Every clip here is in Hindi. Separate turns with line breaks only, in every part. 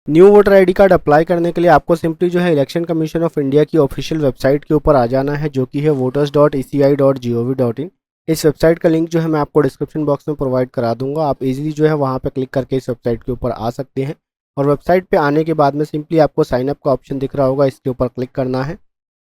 New voter ID card apply करने के लिए आपको सिंपली जो है इलेक्शन कमीशन ऑफ इंडिया की ऑफिशियल वेबसाइट के ऊपर आ जाना है, जो कि है voters.eci.gov.in। इस वेबसाइट का लिंक जो है मैं आपको डिस्क्रिप्शन बॉक्स में प्रोवाइड करा दूंगा। आप इजीली जो है वहां पर क्लिक करके इस वेबसाइट के ऊपर आ सकते हैं। और वेबसाइट पे आने के बाद में सिंपली आपको साइन अप का ऑप्शन दिख रहा होगा, इसके ऊपर क्लिक करना है।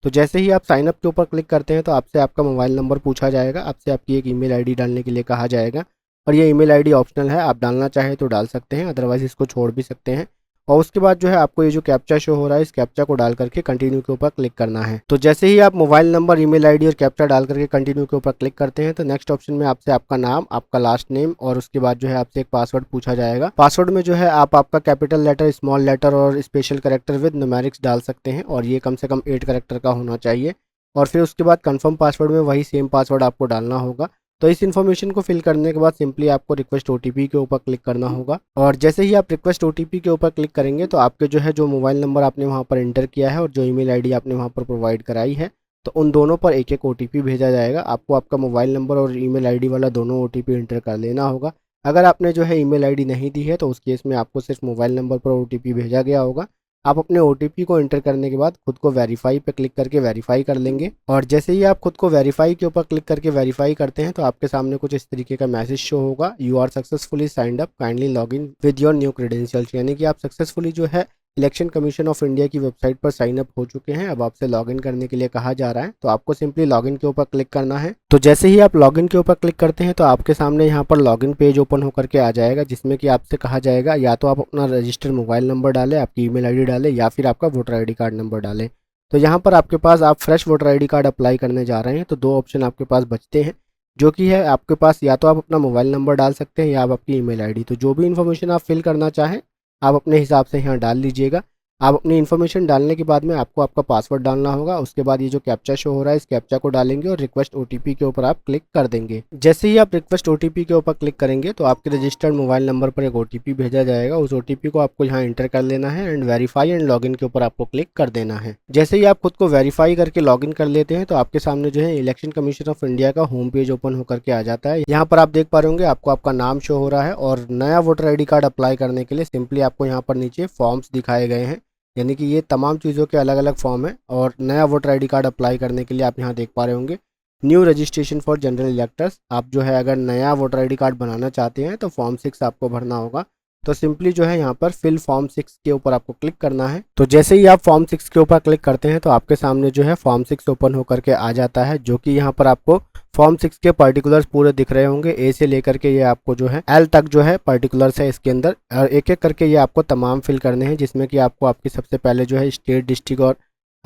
तो जैसे ही आप साइन अप के ऊपर क्लिक करते हैं तो आपसे आपका मोबाइल नंबर पूछा जाएगा, आपसे आपकी एक ईमेल आईडी डालने के लिए कहा जाएगा। और ये ईमेल आईडी ऑप्शनल है, आप डालना चाहें तो डाल सकते हैं, अदरवाइज इसको छोड़ भी सकते हैं। और उसके बाद जो है आपको ये जो कैप्चा शो हो रहा है, इस कैप्चा को डाल करके कंटिन्यू के ऊपर क्लिक करना है। तो जैसे ही आप मोबाइल नंबर, ईमेल आईडी और कैप्चा डाल करके कंटिन्यू के ऊपर क्लिक करते हैं तो नेक्स्ट ऑप्शन में आपसे आपका नाम, आपका लास्ट नेम और उसके बाद जो है आपसे एक पासवर्ड पूछा जाएगा। पासवर्ड में जो है आप आपका कैपिटल लेटर, स्मॉल लेटर और स्पेशल कैरेक्टर विद न्यूमेरिक्स डाल सकते हैं, और ये कम से कम 8 कैरेक्टर का होना चाहिए। और फिर उसके बाद कंफर्म पासवर्ड में वही सेम पासवर्ड आपको डालना होगा। तो इस इन्फॉर्मेशन को फिल करने के बाद सिंपली आपको रिक्वेस्ट ओटीपी के ऊपर क्लिक करना होगा। और जैसे ही आप रिक्वेस्ट ओटीपी के ऊपर क्लिक करेंगे तो आपके जो है जो मोबाइल नंबर आपने वहाँ पर एंटर किया है और जो ईमेल आईडी आपने वहाँ पर प्रोवाइड कराई है, तो उन दोनों पर एक एक ओटीपी भेजा जाएगा। आपको आपका मोबाइल नंबर और ईमेल आईडी वाला दोनों ओटीपी एंटर कर लेना होगा। अगर आपने जो है ईमेल आईडी नहीं दी है तो उस केस में आपको सिर्फ मोबाइल नंबर पर ओटीपी भेजा गया होगा। आप अपने ओटीपी को एंटर करने के बाद खुद को वेरीफाई पे क्लिक करके वेरीफाई कर लेंगे। और जैसे ही आप खुद को वेरीफाई के ऊपर क्लिक करके वेरीफाई करते हैं तो आपके सामने कुछ इस तरीके का मैसेज शो होगा, you are successfully signed up, kindly log in with your new credentials. यानी कि आप सक्सेसफुली जो है इलेक्शन कमीशन ऑफ इंडिया की वेबसाइट पर साइन अप हो चुके हैं। अब आपसे लॉगिन करने के लिए कहा जा रहा है, तो आपको सिंपली लॉगिन के ऊपर क्लिक करना है। तो जैसे ही आप लॉगिन के ऊपर क्लिक करते हैं तो आपके सामने यहाँ पर लॉगिन पेज ओपन होकर के आ जाएगा, जिसमें कि आपसे कहा जाएगा या तो आप अपना रजिस्टर्ड मोबाइल नंबर डालें, आपकी ईमेल आईडी डालें, या फिर आपका वोटर आईडी कार्ड नंबर डालें। तो यहाँ पर आपके पास, आप fresh voter ID card apply करने जा रहे हैं तो दो ऑप्शन आपके पास बचते हैं, जो कि है आपके पास या तो आप अपना मोबाइल नंबर डाल सकते हैं या आप आपकी ईमेल आईडी। तो जो भी इन्फॉर्मेशन आप फिल करना चाहें आप अपने हिसाब से यहाँ डाल लीजिएगा। आप अपनी इन्फॉर्मेशन डालने के बाद में आपको आपका पासवर्ड डालना होगा। उसके बाद ये जो कैप्चा शो हो रहा है, इस कैप्चा को डालेंगे और रिक्वेस्ट ओटीपी के ऊपर आप क्लिक कर देंगे। जैसे ही आप रिक्वेस्ट ओटीपी के ऊपर क्लिक करेंगे तो आपके रजिस्टर्ड मोबाइल नंबर पर एक ओटीपी भेजा जाएगा। उस ओटीपी को आपको यहाँ एंटर कर लेना है एंड वेरीफाई एंड लॉगिन के ऊपर आपको क्लिक कर देना है। जैसे ही आप खुद को वेरीफाई करके लॉगिन कर लेते हैं तो आपके सामने जो है इलेक्शन कमीशन ऑफ इंडिया का होम पेज ओपन होकर के आ जाता है। यहाँ पर आप देख पा रहे होंगे आपको आपका नाम शो हो रहा है, और नया वोटर आईडी कार्ड अप्लाई करने के लिए सिंपली आपको यहाँ पर नीचे फॉर्म्स दिखाए गए हैं, यानी कि ये तमाम चीज़ों के अलग अलग फॉर्म है। और नया वोटर आईडी कार्ड अप्लाई करने के लिए आप यहाँ देख पा रहे होंगे new registration for general electors. आप जो है अगर नया वोटर आईडी कार्ड बनाना चाहते हैं तो फॉर्म 6 आपको भरना होगा। तो सिंपली जो है यहाँ पर फिल फॉर्म 6 के ऊपर आपको क्लिक करना है। तो जैसे ही आप फॉर्म 6 के ऊपर क्लिक करते हैं तो आपके सामने जो है फॉर्म 6 ओपन होकर के आ जाता है, जो कि यहाँ पर आपको फॉर्म 6 के पर्टिकुलर्स पूरे दिख रहे होंगे, ए से लेकर के ये आपको जो है एल तक जो है पर्टिकुलर्स है इसके अंदर, और एक एक करके ये आपको तमाम फिल करने हैं, जिसमें कि आपको आपकी सबसे पहले जो है स्टेट, डिस्ट्रिक्ट और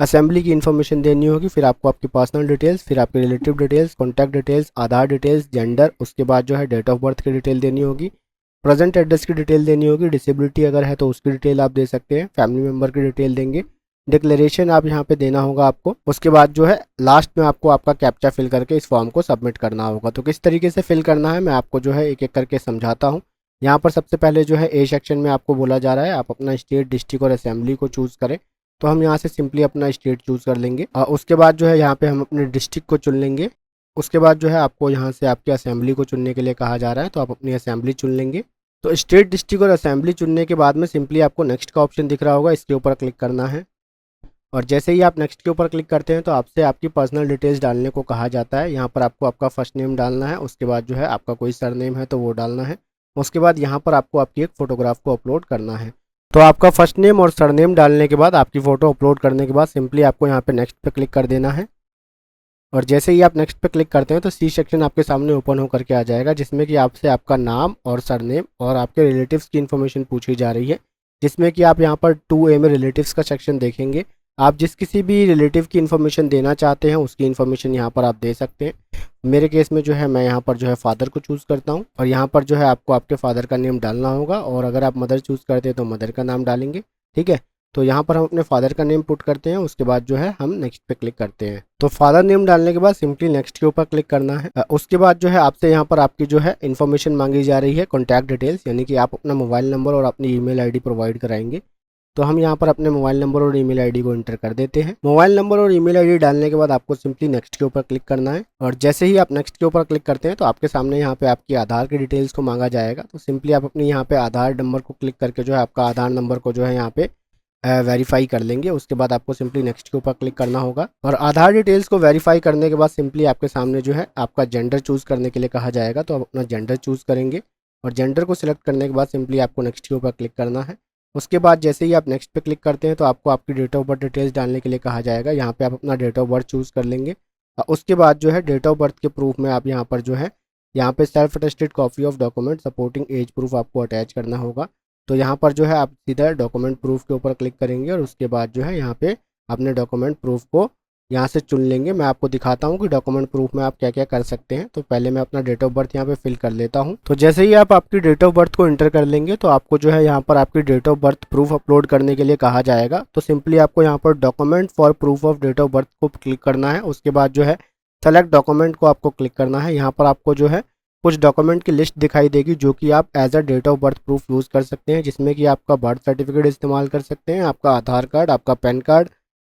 असेंबली की इन्फॉर्मेशन देनी होगी। फिर आपको आपकी पर्सनल डिटेल्स, फिर आपके रिलेटिव डिटेल्स, कॉन्टैक्ट डिटेल्स, आधार डिटेल्स, जेंडर, उसके बाद जो है डेट ऑफ बर्थ की डिटेल देनी होगी, प्रेजेंट एड्रेस की डिटेल देनी होगी, डिसेबिलिटी अगर है तो उसकी डिटेल आप दे सकते हैं, फैमिली मेम्बर की डिटेल देंगे, डिक्लेरेशन आप यहाँ पे देना होगा आपको। उसके बाद जो है लास्ट में आपको आपका कैप्चा फिल करके इस फॉर्म को सबमिट करना होगा। तो किस तरीके से फिल करना है मैं आपको जो है एक एक करके समझाता हूँ। यहाँ पर सबसे पहले जो है ए सेक्शन में आपको बोला जा रहा है आप अपना स्टेट, डिस्ट्रिक्ट और असेंबली को चूज़ करें। तो हम यहाँ से सिंपली अपना स्टेट चूज़ कर लेंगे। उसके बाद जो है यहाँ पे हम अपने डिस्ट्रिक्ट को चुन लेंगे। उसके बाद जो है आपको यहाँ से आपकी असेंबली को चुनने के लिए कहा जा रहा है, तो आप अपनी असेंबली चुन लेंगे। तो स्टेट, डिस्ट्रिक्ट और असेंबली चुनने के बाद में सिंपली आपको नेक्स्ट का ऑप्शन दिख रहा होगा, इसके ऊपर क्लिक करना है। और जैसे ही आप नेक्स्ट के ऊपर क्लिक करते हैं तो आपसे आपकी पर्सनल डिटेल्स डालने को कहा जाता है। यहाँ पर आपको आपका फर्स्ट नेम डालना है, उसके बाद जो है आपका कोई सरनेम है तो वो डालना है। उसके बाद यहाँ पर आपको आपकी एक फ़ोटोग्राफ को अपलोड करना है। तो आपका फर्स्ट नेम और सरनेम डालने के बाद, आपकी फ़ोटो अपलोड करने के बाद सिंपली आपको यहाँ पे नेक्स्ट पे क्लिक कर देना है। और जैसे ही आप नेक्स्ट पे क्लिक करते हैं तो सी सेक्शन आपके सामने ओपन होकर के आ जाएगा, जिसमें कि आपसे आपका नाम और सरनेम और आपके रिलेटिव्स की इन्फॉर्मेशन पूछी जा रही है, जिसमें कि आप यहाँ पर 2A में रिलेटिव्स का सेक्शन देखेंगे। आप जिस किसी भी रिलेटिव की इन्फॉर्मेशन देना चाहते हैं उसकी इन्फॉर्मेशन यहाँ पर आप दे सकते हैं। मेरे केस में जो है मैं यहाँ पर जो है फादर को चूज़ करता हूँ, और यहाँ पर जो है आपको आपके फादर का नेम डालना होगा, और अगर आप मदर चूज़ करते हैं तो मदर का नाम डालेंगे। ठीक है, तो यहाँ पर हम अपने फादर का नेम पुट करते हैं। उसके बाद जो है हम नेक्स्ट पे क्लिक करते हैं। तो फादर नेम डालने के बाद सिंपली नेक्स्ट के ऊपर क्लिक करना है। उसके बाद जो है आपसे यहाँ पर आपकी जो है इन्फॉर्मेशन मांगी जा रही है, कॉन्टैक्ट डिटेल्स, यानी कि आप अपना मोबाइल नंबर और अपनी ईमेल आईडी प्रोवाइड कराएंगे। तो हम यहाँ पर अपने मोबाइल नंबर और ईमेल आईडी को एंटर कर देते हैं। मोबाइल नंबर और ईमेल आईडी डालने के बाद आपको सिंपली नेक्स्ट के ऊपर क्लिक करना है, और जैसे ही आप नेक्स्ट के ऊपर क्लिक करते हैं तो आपके सामने यहाँ पे आपकी आधार की डिटेल्स को मांगा जाएगा। तो सिंपली आप अपनी यहाँ पे आधार नंबर को क्लिक करके जो है आपका आधार नंबर को जो है यहाँ पे वेरीफाई कर लेंगे। उसके बाद आपको सिंपली नेक्स्ट के ऊपर क्लिक करना होगा, और आधार डिटेल्स को वेरीफाई करने के बाद सिंपली आपके सामने जो है आपका जेंडर चूज़ करने के लिए कहा जाएगा। तो आप अपना जेंडर चूज़ करेंगे, और जेंडर को सिलेक्ट करने के बाद सिंपली आपको नेक्स्ट के ऊपर क्लिक करना है। उसके बाद जैसे ही आप नेक्स्ट पे क्लिक करते हैं तो आपको आपकी डेट ऑफ बर्थ डिटेल्स डालने के लिए कहा जाएगा। यहाँ पे आप अपना डेट ऑफ बर्थ चूज़ कर लेंगे। उसके बाद जो है डेट ऑफ बर्थ के प्रूफ में आप यहाँ पर जो है यहाँ पे self attested copy of document supporting age proof आपको अटैच करना होगा। तो यहाँ पर जो है आप सीधा डॉक्यूमेंट प्रूफ के ऊपर क्लिक करेंगे, और उसके बाद जो है यहाँ पे अपने डॉक्यूमेंट प्रूफ को यहाँ से चुन लेंगे। मैं आपको दिखाता हूँ कि डॉक्यूमेंट प्रूफ में आप क्या क्या कर सकते हैं। तो पहले मैं अपना डेट ऑफ बर्थ यहाँ पे फिल कर लेता हूँ। तो जैसे ही आप आपकी डेट ऑफ बर्थ को एंटर कर लेंगे तो आपको जो है यहाँ पर आपकी date of birth proof upload करने के लिए कहा जाएगा। तो सिंपली आपको यहाँ पर document for proof of date of birth को क्लिक करना है। उसके बाद जो है सेलेक्ट डॉक्यूमेंट को आपको क्लिक करना है। यहाँ पर आपको जो है कुछ डॉक्यूमेंट की लिस्ट दिखाई देगी जो कि आप as a date of birth proof use कर सकते हैं, जिसमें कि आपका बर्थ सर्टिफिकेट इस्तेमाल कर सकते हैं, आपका आधार कार्ड, आपका पैन कार्ड,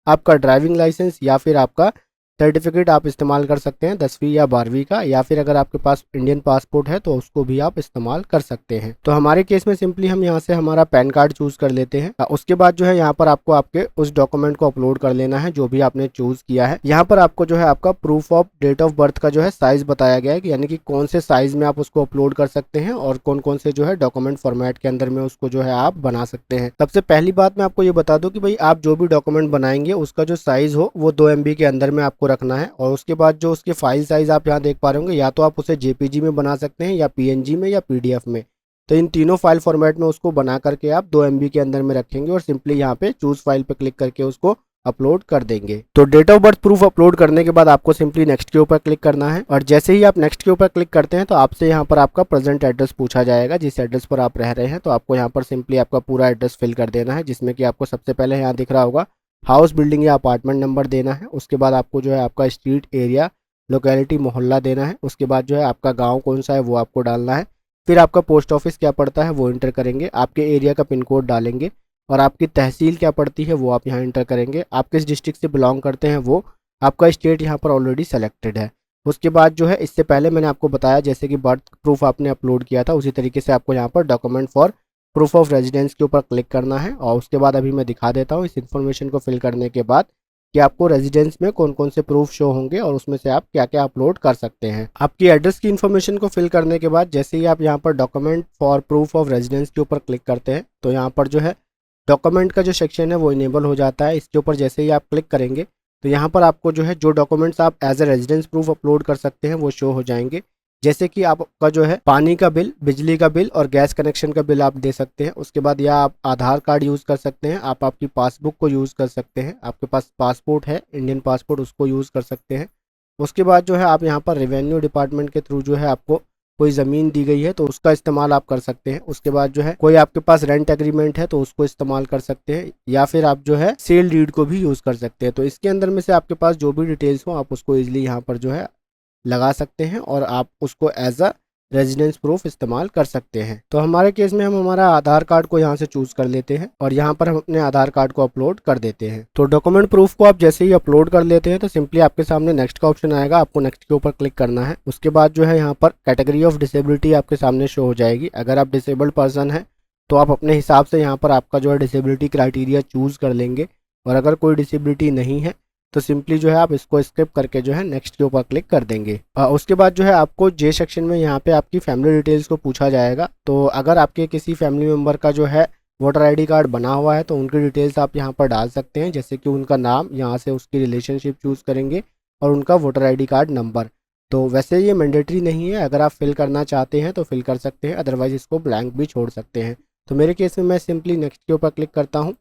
आपका ड्राइविंग लाइसेंस, या फिर आपका सर्टिफिकेट आप इस्तेमाल कर सकते हैं 10वीं या 12वीं का, या फिर अगर आपके पास इंडियन पासपोर्ट है तो उसको भी आप इस्तेमाल कर सकते हैं। तो हमारे केस में सिंपली हम यहाँ से हमारा पैन कार्ड चूज़ कर लेते हैं। उसके बाद जो है यहाँ पर आपको आपके उस डॉक्यूमेंट को अपलोड कर लेना है जो भी आपने चूज़ किया है। यहाँ पर आपको जो है आपका proof of date of birth का जो है साइज़ बताया गया है, यानी कि कौन से साइज़ में आप उसको अपलोड कर सकते हैं और कौन कौन से जो है डॉक्यूमेंट फॉर्मेट के अंदर में उसको जो है आप बना सकते हैं। सबसे पहली बात मैं आपको ये बता दूं कि भाई आप जो भी डॉक्यूमेंट बनाएंगे उसका जो साइज़ हो वो 2 MB के अंदर में आपको रखना है, और उसके बाद जो उसके फाइल साइज़ आप यहाँ देख पा रहे होंगे, या तो आप उसे JPG में बना सकते हैं, या PNG में, या PDF में। तो इन तीनों फाइल फॉर्मेट में उसको बना करके आप 2 MB के अंदर में रखेंगे, और सिंपली यहाँ पे चूज़ फाइल पे क्लिक करके उसको अपलोड कर देंगे। तो date of birth proof upload करने के बाद आपको सिंपली नेक्स्ट के ऊपर क्लिक करना है, और जैसे ही आप नेक्स्ट के ऊपर क्लिक करते हैं तो आपसे यहाँ पर आपका प्रेजेंट एड्रेस पूछा जाएगा, जिस एड्रेस पर आप रह रहे हैं। तो आपको यहाँ पर सिंपली आपका पूरा एड्रेस फिल कर देना है, जिसमें कि आपको सबसे पहले यहाँ दिख रहा होगा हाउस, बिल्डिंग या अपार्टमेंट नंबर देना है। उसके बाद आपको जो है आपका स्ट्रीट, एरिया, लोकेलिटी, मोहल्ला देना है। उसके बाद जो है आपका गाँव कौन सा है वो आपको डालना है। फिर आपका पोस्ट ऑफिस क्या पड़ता है वो एंटर करेंगे, आपके एरिया का पिन कोड डालेंगे, और आपकी तहसील क्या पड़ती है वो आप यहाँ एंटर करेंगे। आप किस डिस्ट्रिक्ट से बिलोंग करते हैं वो, आपका स्टेट यहाँ पर ऑलरेडी सेलेक्टेड है। उसके बाद जो है इससे पहले मैंने आपको बताया जैसे कि बर्थ प्रूफ आपने अपलोड किया था, उसी तरीके से आपको यहाँ पर document for proof of residence के ऊपर क्लिक करना है। और उसके बाद अभी मैं दिखा देता हूँ इस इन्फॉर्मेशन को फिल करने के बाद कि आपको रेजिडेंस में कौन कौन से प्रूफ शो होंगे और उसमें से आप क्या क्या अपलोड कर सकते हैं। आपकी एड्रेस की इन्फॉर्मेशन को फिल करने के बाद जैसे ही आप यहाँ पर document for proof of residence के ऊपर क्लिक करते हैं तो यहाँ पर जो है डॉक्यूमेंट का जो सेक्शन है वो इनेबल हो जाता है। इसके ऊपर जैसे ही आप क्लिक करेंगे तो यहाँ पर आपको जो है जो डॉक्यूमेंट्स आप as a residence proof upload कर सकते हैं वो शो हो जाएंगे। जैसे कि आपका जो है पानी का बिल, बिजली का बिल और गैस कनेक्शन का बिल आप दे सकते हैं। उसके बाद या आप आधार कार्ड यूज़ कर सकते हैं, आप आपकी पासबुक को यूज़ कर सकते हैं, आपके पास पासपोर्ट है इंडियन पासपोर्ट उसको यूज़ कर सकते हैं। उसके बाद जो है आप यहाँ पर रेवेन्यू डिपार्टमेंट के थ्रू जो है आपको कोई ज़मीन दी गई है तो उसका इस्तेमाल आप कर सकते हैं। उसके बाद जो है कोई आपके पास रेंट एग्रीमेंट है तो उसको इस्तेमाल कर सकते हैं, या फिर आप जो है सेल डीड को भी यूज़ कर सकते हैं। तो इसके अंदर में से आपके पास जो भी डिटेल्स हो आप उसको ईजिली यहाँ पर जो है लगा सकते हैं और आप उसको एज अ रेजिडेंस प्रूफ इस्तेमाल कर सकते हैं। तो हमारे केस में हम हमारा आधार कार्ड को यहाँ से चूज़ कर लेते हैं और यहाँ पर हम अपने आधार कार्ड को अपलोड कर देते हैं। तो डॉक्यूमेंट प्रूफ को आप जैसे ही अपलोड कर लेते हैं तो सिंपली आपके सामने नेक्स्ट का ऑप्शन आएगा, आपको नेक्स्ट के ऊपर क्लिक करना है। उसके बाद जो है यहाँ पर कैटेगरी ऑफ डिसेबिलिटी आपके सामने शो हो जाएगी। अगर आप डिसेबल्ड पर्सन है तो आप अपने हिसाब से यहाँ पर आपका जो है डिसेबिलिटी क्राइटेरिया चूज़ कर लेंगे, और अगर कोई डिसेबिलिटी नहीं है तो सिंपली जो है आप इसको स्किप करके जो है नेक्स्ट के ऊपर क्लिक कर देंगे। उसके बाद जो है आपको जे सेक्शन में यहाँ पे आपकी फैमिली डिटेल्स को पूछा जाएगा। तो अगर आपके किसी फैमिली मेम्बर का जो है वोटर आईडी कार्ड बना हुआ है तो उनकी डिटेल्स आप यहाँ पर डाल सकते हैं, जैसे कि उनका नाम, यहाँ से उसकी रिलेशनशिप चूज़ करेंगे और उनका वोटर आईडी कार्ड नंबर। तो वैसे ये मैंडेटरी नहीं है, अगर आप फिल करना चाहते हैं तो फिल कर सकते हैं, अदरवाइज इसको ब्लैंक भी छोड़ सकते हैं। तो मेरे केस में मैं सिंपली नेक्स्ट के ऊपर क्लिक करता हूँ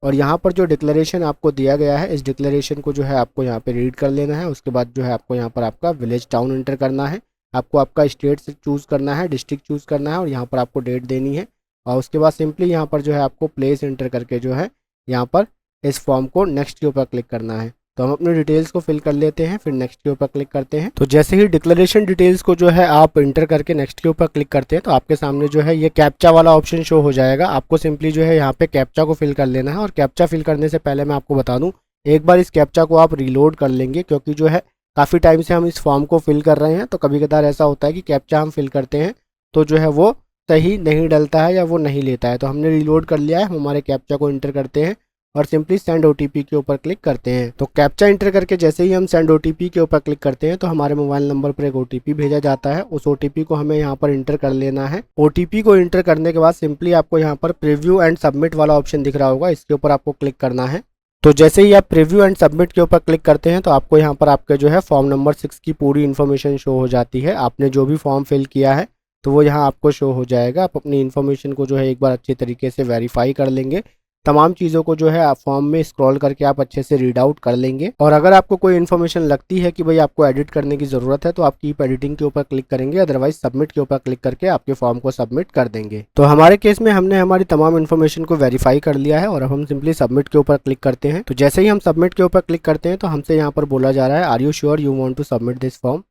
और यहाँ पर जो डिक्लेरेशन आपको दिया गया है इस डिक्लेरेशन को जो है आपको यहाँ पे रीड कर लेना है। उसके बाद जो है आपको यहाँ पर आपका विलेज टाउन एंटर करना है, आपको आपका स्टेट से चूज़ करना है, डिस्ट्रिक्ट चूज़ करना है और यहाँ पर आपको डेट देनी है। और उसके बाद सिंपली यहाँ पर जो है आपको प्लेस एंटर करके जो है यहाँ पर इस फॉर्म को नेक्स्ट के ऊपर क्लिक करना है। तो हम अपनी डिटेल्स को फिल कर लेते हैं, फिर नेक्स्ट के ऊपर क्लिक करते हैं। तो जैसे ही डिक्लेरेशन डिटेल्स को जो है आप इंटर करके नेक्स्ट के ऊपर क्लिक करते हैं तो आपके सामने जो है ये कैप्चा वाला ऑप्शन शो हो जाएगा। आपको सिंपली जो है यहाँ पे कैप्चा को फिल कर लेना है। और कैप्चा फिल करने से पहले मैं आपको बता दूँ, एक बार इस कैप्चा को आप रीलोड कर लेंगे, क्योंकि जो है काफ़ी टाइम से हम इस फॉर्म को फिल कर रहे हैं, तो कभी कदार ऐसा होता है कि कैप्चा हम फिल करते हैं तो जो है वो सही नहीं डलता है या वो नहीं लेता है। तो हमने रीलोड कर लिया है, हम हमारे कैप्चा को इंटर करते हैं और सिंपली सेंड ओटीपी के ऊपर क्लिक करते हैं। तो कैप्चा इंटर करके जैसे ही हम सेंड ओटीपी के ऊपर क्लिक करते हैं तो हमारे मोबाइल नंबर पर एक ओटीपी भेजा जाता है। उस ओटीपी को हमें यहाँ पर इंटर कर लेना है। ओटीपी को इंटर करने के बाद सिंपली आपको यहाँ पर प्रीव्यू एंड सबमिट वाला ऑप्शन दिख रहा होगा, इसके ऊपर आपको क्लिक करना है। तो जैसे ही आप प्रीव्यू एंड सबमिट के ऊपर क्लिक करते हैं तो आपको यहाँ पर आपके जो है फॉर्म नंबर 6 की पूरी इन्फॉर्मेशन शो हो जाती है। आपने जो भी फॉर्म फिल किया है तो वो यहाँ आपको शो हो जाएगा। आप अपनी इन्फॉर्मेशन को जो है एक बार अच्छे तरीके से वेरीफाई कर लेंगे। तमाम चीज़ों को जो है आप फॉर्म में स्क्रॉल करके आप अच्छे से रीड आउट कर लेंगे। और अगर आपको कोई इन्फॉर्मेशन लगती है कि भाई आपको एडिट करने की ज़रूरत है तो आप कीप एडिटिंग के ऊपर क्लिक करेंगे, अदरवाइज सबमिट के ऊपर क्लिक करके आपके फॉर्म को सबमिट कर देंगे। तो हमारे केस में हमने हमारी तमाम इन्फॉर्मेशन को वेरीफाई कर लिया है और अब हम सिंपली सबमिट के ऊपर क्लिक करते हैं। तो जैसे ही हम सबमिट के ऊपर क्लिक करते हैं तो हमसे यहाँ पर बोला जा रहा है, are you sure you want to submit this form.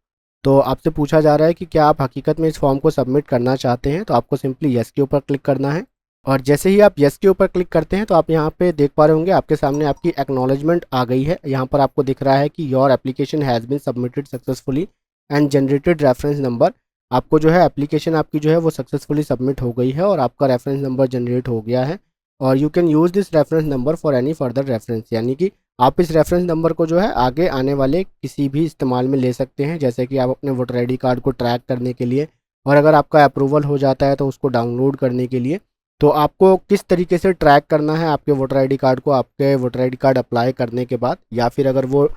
तो आपसे पूछा जा रहा है कि क्या आप हकीकत में इस फॉर्म को सबमिट करना चाहते हैं। तो आपको सिंपली यस के ऊपर क्लिक करना है। और जैसे ही आप यस के ऊपर क्लिक करते हैं तो आप यहाँ पे देख पा रहे होंगे आपके सामने आपकी एक्नॉलेजमेंट आ गई है। यहाँ पर आपको दिख रहा है कि your application has been submitted successfully and generated reference number. आपको जो है एप्लीकेशन आपकी जो है वो सक्सेसफुली सबमिट हो गई है और आपका रेफरेंस नंबर जनरेट हो गया है। और you can use this reference number for any further reference, यानी कि आप इस रेफरेंस नंबर को जो है आगे आने वाले किसी भी इस्तेमाल में ले सकते हैं, जैसे कि आप अपने वोटर आई डी कार्ड को ट्रैक करने के लिए, और अगर आपका अप्रूवल हो जाता है तो उसको डाउनलोड करने के लिए। तो आपको किस तरीके से ट्रैक करना है आपके वोटर आई डी कार्ड को आपके voter I D card apply करने के बाद, या फिर अगर वो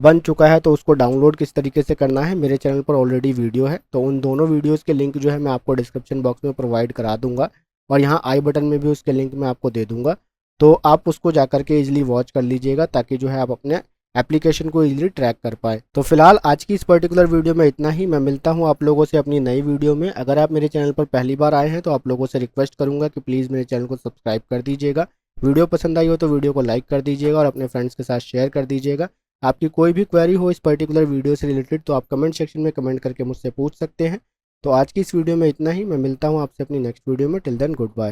बन चुका है तो उसको डाउनलोड किस तरीके से करना है, मेरे चैनल पर ऑलरेडी वीडियो है। तो उन दोनों वीडियोस के लिंक जो है मैं आपको डिस्क्रिप्शन बॉक्स में प्रोवाइड करा दूंगा और यहाँ आई बटन में भी उसके लिंक मैं आपको दे दूंगा। तो आप उसको जाकर के इजीली वॉच कर लीजिएगा ताकि जो है आप अपने एप्लीकेशन को इजीली ट्रैक कर पाए। तो फिलहाल आज की इस पर्टिकुलर वीडियो में इतना ही। मैं मिलता हूं आप लोगों से अपनी नई वीडियो में। अगर आप मेरे चैनल पर पहली बार आए हैं तो आप लोगों से रिक्वेस्ट करूंगा कि प्लीज़ मेरे चैनल को सब्सक्राइब कर दीजिएगा। वीडियो पसंद आई हो तो वीडियो को लाइक कर दीजिएगा और अपने फ्रेंड्स के साथ शेयर कर दीजिएगा। आपकी कोई भी क्वेरी हो इस पर्टिकुलर वीडियो से रिलेटेड तो आप कमेंट सेक्शन में कमेंट करके मुझसे पूछ सकते हैं। तो आज की इस वीडियो में इतना ही। मैं मिलता हूँ आपसे अपनी नेक्स्ट वीडियो में। Till then good bye.